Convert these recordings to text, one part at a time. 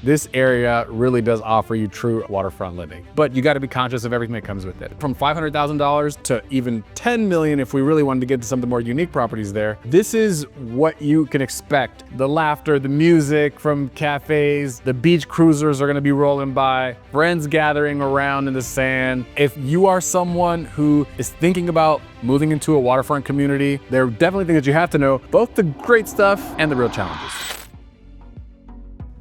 this area really does offer you true waterfront living. But you got to be conscious of everything that comes with it. From $500,000 to even $10 million if we really wanted to get to some of the more unique properties there, this is what you can expect. The laughter, the music from cafes, the beach cruisers are going to be rolling by, friends gathering around in the sand. If you are someone who is thinking about moving into a waterfront community, there are definitely things that you have to know, both the great stuff and the real challenges.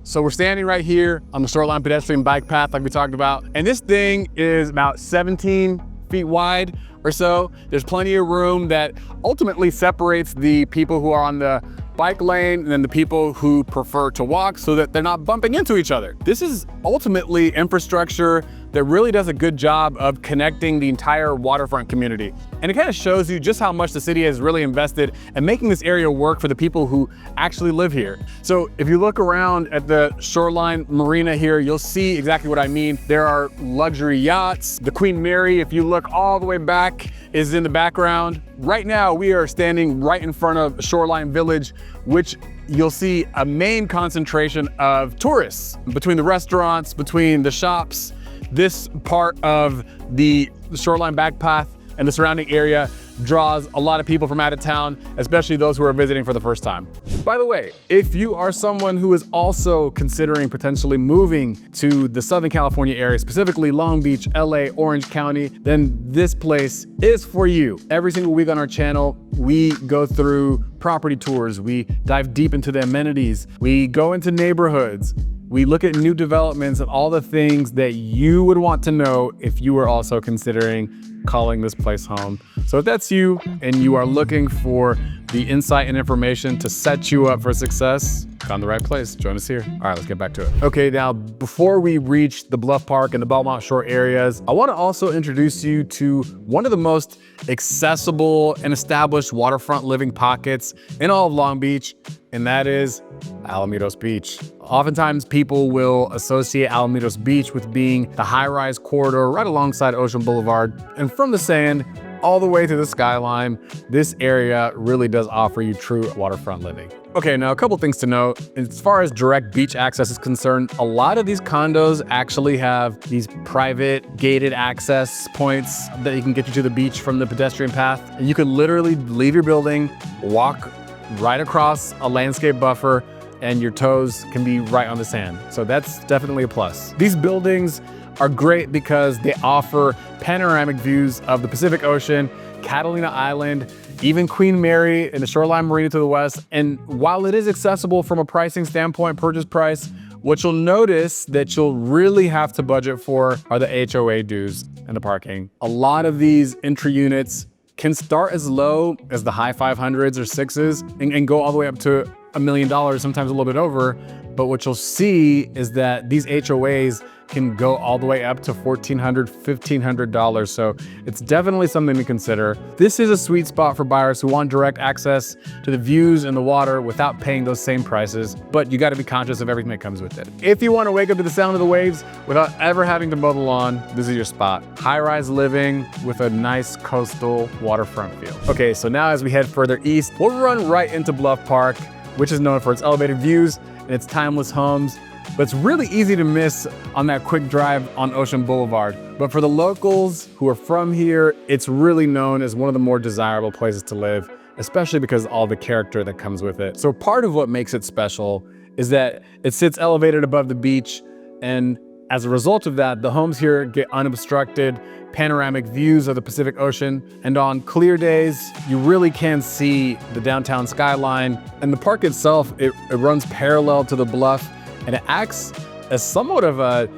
So we're standing right here on the Shoreline pedestrian bike path like we talked about. And this thing is about 17 feet wide or so. There's plenty of room that ultimately separates the people who are on the bike lane and then the people who prefer to walk so that they're not bumping into each other. This is ultimately infrastructure that really does a good job of connecting the entire waterfront community. And it kind of shows you just how much the city has really invested in making this area work for the people who actually live here. So if you look around at the Shoreline Marina here, you'll see exactly what I mean. There are luxury yachts. The Queen Mary, if you look all the way back, is in the background. Right now, we are standing right in front of Shoreline Village, which you'll see a main concentration of tourists between the restaurants, between the shops. This part of the Shoreline bike path and the surrounding area draws a lot of people from out of town, especially those who are visiting for the first time. By the way, if you are someone who is also considering potentially moving to the Southern California area, specifically Long Beach, LA, Orange County, then this place is for you. Every single week on our channel, we go through property tours, we dive deep into the amenities, we go into neighborhoods, we look at new developments and all the things that you would want to know if you were also considering calling this place home. So if that's you and you are looking for the insight and information to set you up for success, found the right place. Join us here. All right, let's get back to it. Okay, now before we reach the Bluff Park and the Belmont Shore areas, I want to also introduce you to one of the most accessible and established waterfront living pockets in all of Long Beach, and that is Alamos Beach. Oftentimes people will associate Alamos Beach with being the high-rise corridor right alongside Ocean Boulevard, and from the sand all the way to the skyline, this area really does offer you true waterfront living. Okay, now a couple things to note. As far as direct beach access is concerned, a lot of these condos actually have these private gated access points that you can get you to the beach from the pedestrian path. And you could literally leave your building, walk right across a landscape buffer, and your toes can be right on the sand. So that's definitely a plus. These buildings are great because they offer panoramic views of the Pacific Ocean, Catalina Island, even Queen Mary and the Shoreline Marina to the west. And while it is accessible from a pricing standpoint, purchase price, what you'll notice that you'll really have to budget for are the HOA dues and the parking. A lot of these entry units can start as low as the high 500s or 6s and go all the way up to $1 million, sometimes a little bit over. But what you'll see is that these HOAs can go all the way up to $1,400, $1,500. So it's definitely something to consider. This is a sweet spot for buyers who want direct access to the views and the water without paying those same prices, but you gotta be conscious of everything that comes with it. If you wanna wake up to the sound of the waves without ever having to mow the lawn, this is your spot. High-rise living with a nice coastal waterfront feel. Okay, so now as we head further east, we'll run right into Bluff Park, which is known for its elevated views and its timeless homes. But it's really easy to miss on that quick drive on Ocean Boulevard. But for the locals who are from here, it's really known as one of the more desirable places to live, especially because of all the character that comes with it. So part of what makes it special is that it sits elevated above the beach, and as a result of that, the homes here get unobstructed, panoramic views of the Pacific Ocean, and on clear days, you really can see the downtown skyline. And the park itself, it runs parallel to the bluff, and it acts as somewhat of a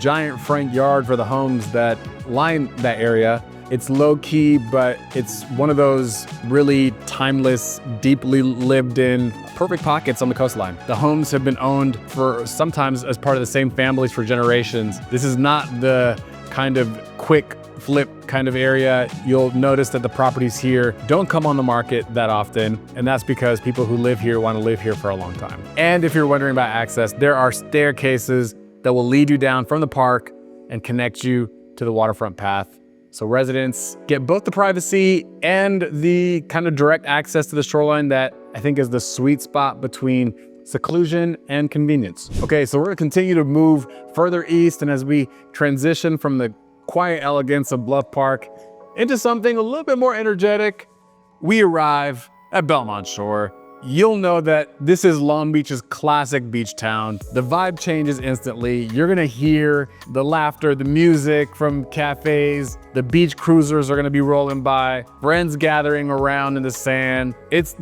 giant front yard for the homes that line that area. It's low key, but it's one of those really timeless, deeply lived in, perfect pockets on the coastline. The homes have been owned for sometimes as part of the same families for generations. This is not the kind of quick flip kind of area. You'll notice that the properties here don't come on the market that often, and that's because people who live here want to live here for a long time. And if you're wondering about access, there are staircases that will lead you down from the park and connect you to the waterfront path. So residents get both the privacy and the kind of direct access to the shoreline that I think is the sweet spot between seclusion, and convenience. Okay, so we're gonna continue to move further east, and as we transition from the quiet elegance of Bluff Park into something a little bit more energetic, we arrive at Belmont Shore. You'll know that this is Long Beach's classic beach town. The vibe changes instantly. You're gonna hear the laughter, the music from cafes, the beach cruisers are gonna be rolling by, friends gathering around in the sand. It's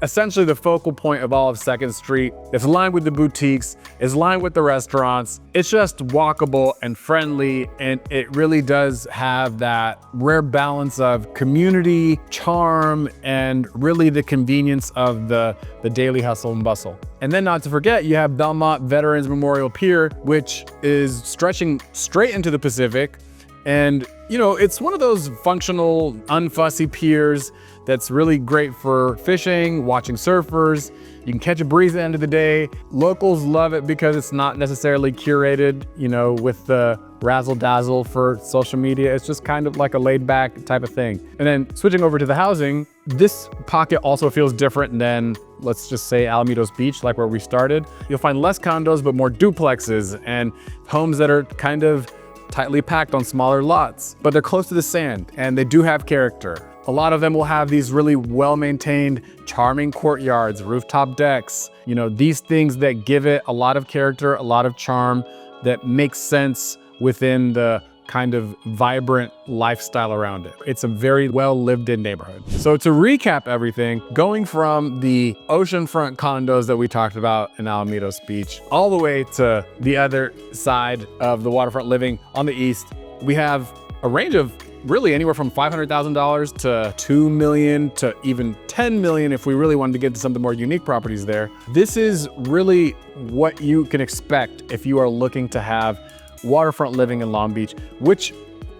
essentially the focal point of all of 2nd Street. It's lined with the boutiques, it's lined with the restaurants. It's just walkable and friendly, and it really does have that rare balance of community, charm, and really the convenience of the daily hustle and bustle. And then not to forget, you have Belmont Veterans Memorial Pier, which is stretching straight into the Pacific. And you know, it's one of those functional, unfussy piers that's really great for fishing, watching surfers. You can catch a breeze at the end of the day. Locals love it because it's not necessarily curated, you know, with the razzle dazzle for social media. It's just kind of like a laid back type of thing. And then switching over to the housing, this pocket also feels different than, let's just say, Alamos Beach, like where we started. You'll find less condos, but more duplexes and homes that are kind of tightly packed on smaller lots, but they're close to the sand and they do have character. A lot of them will have these really well-maintained, charming courtyards, rooftop decks, you know, these things that give it a lot of character, a lot of charm that makes sense within the kind of vibrant lifestyle around it. It's a very well lived in neighborhood. So to recap everything, going from the oceanfront condos that we talked about in Alamos Beach, all the way to the other side of the waterfront living on the east, we have a range of really anywhere from $500,000 to $2 million to even $10 million if we really wanted to get to some of the more unique properties there. This is really what you can expect if you are looking to have waterfront living in Long Beach, which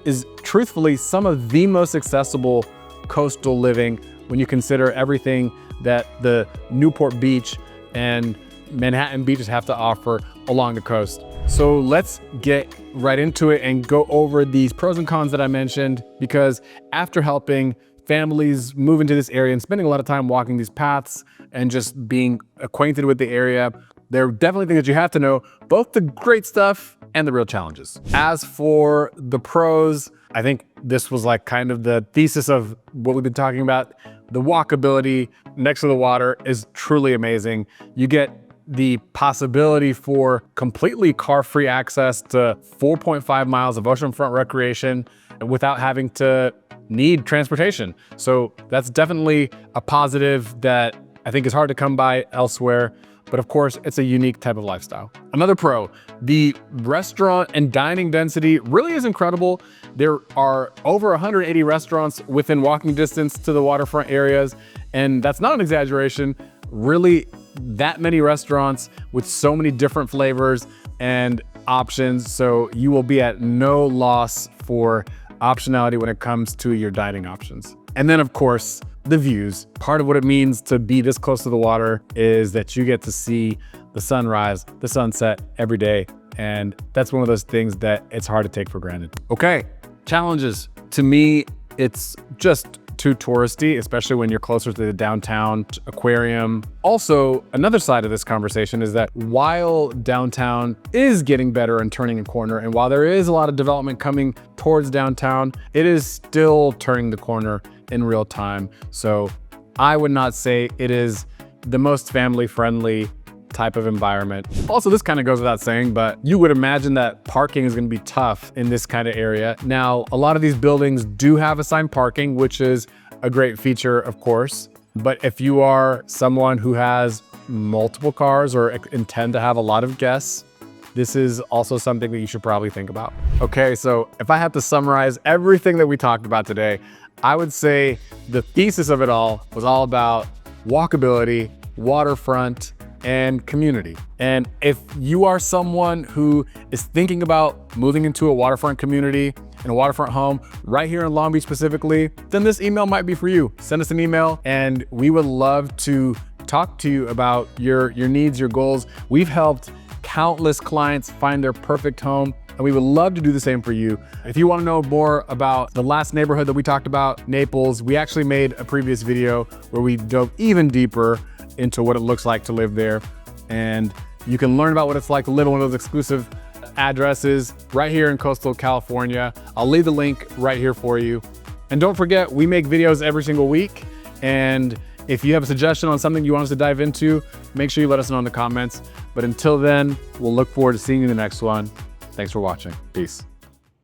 is truthfully some of the most accessible coastal living when you consider everything that the Newport Beach and Manhattan beaches have to offer along the coast. So let's get right into it and go over these pros and cons that I mentioned, because after helping families move into this area and spending a lot of time walking these paths and just being acquainted with the area, there are definitely things that you have to know, both the great stuff and the real challenges. As for the pros, I think this was like kind of the thesis of what we've been talking about. The walkability next to the water is truly amazing. You get the possibility for completely car-free access to 4.5 miles of oceanfront recreation without having to need transportation. So that's definitely a positive that I think is hard to come by elsewhere. But of course, it's a unique type of lifestyle. Another pro, the restaurant and dining density really is incredible. There are over 180 restaurants within walking distance to the waterfront areas. And that's not an exaggeration. Really, that many restaurants with so many different flavors and options. So you will be at no loss for optionality when it comes to your dining options. And then of course, the views. Part of what it means to be this close to the water is that you get to see the sunrise, the sunset every day. And that's one of those things that it's hard to take for granted. Okay, challenges. To me, it's just too touristy, especially when you're closer to the downtown aquarium. Also, another side of this conversation is that while downtown is getting better and turning a corner, and while there is a lot of development coming towards downtown, it is still turning the corner in real time. So I would not say it is the most family-friendly type of environment. Also, this kind of goes without saying, but you would imagine that parking is going to be tough in this kind of area. Now, a lot of these buildings do have assigned parking, which is a great feature, of course. But if you are someone who has multiple cars or intend to have a lot of guests, this is also something that you should probably think about. Okay, so if I had to summarize everything that we talked about today, I would say the thesis of it all was all about walkability, waterfront, and community. And if you are someone who is thinking about moving into a waterfront community and a waterfront home right here in Long Beach specifically, then this email might be for you. Send us an email and we would love to talk to you about your needs, your goals. We've helped countless clients find their perfect home, and we would love to do the same for you. If you want to know more about the last neighborhood that we talked about, Naples, we actually made a previous video where we dove even deeper into what it looks like to live there. and you can learn about what it's like to live in one of those exclusive addresses right here in coastal California. I'll leave the link right here for you. And don't forget, we make videos every single week. And if you have a suggestion on something you want us to dive into, make sure you let us know in the comments. But until then, we'll look forward to seeing you in the next one. Thanks for watching. Peace.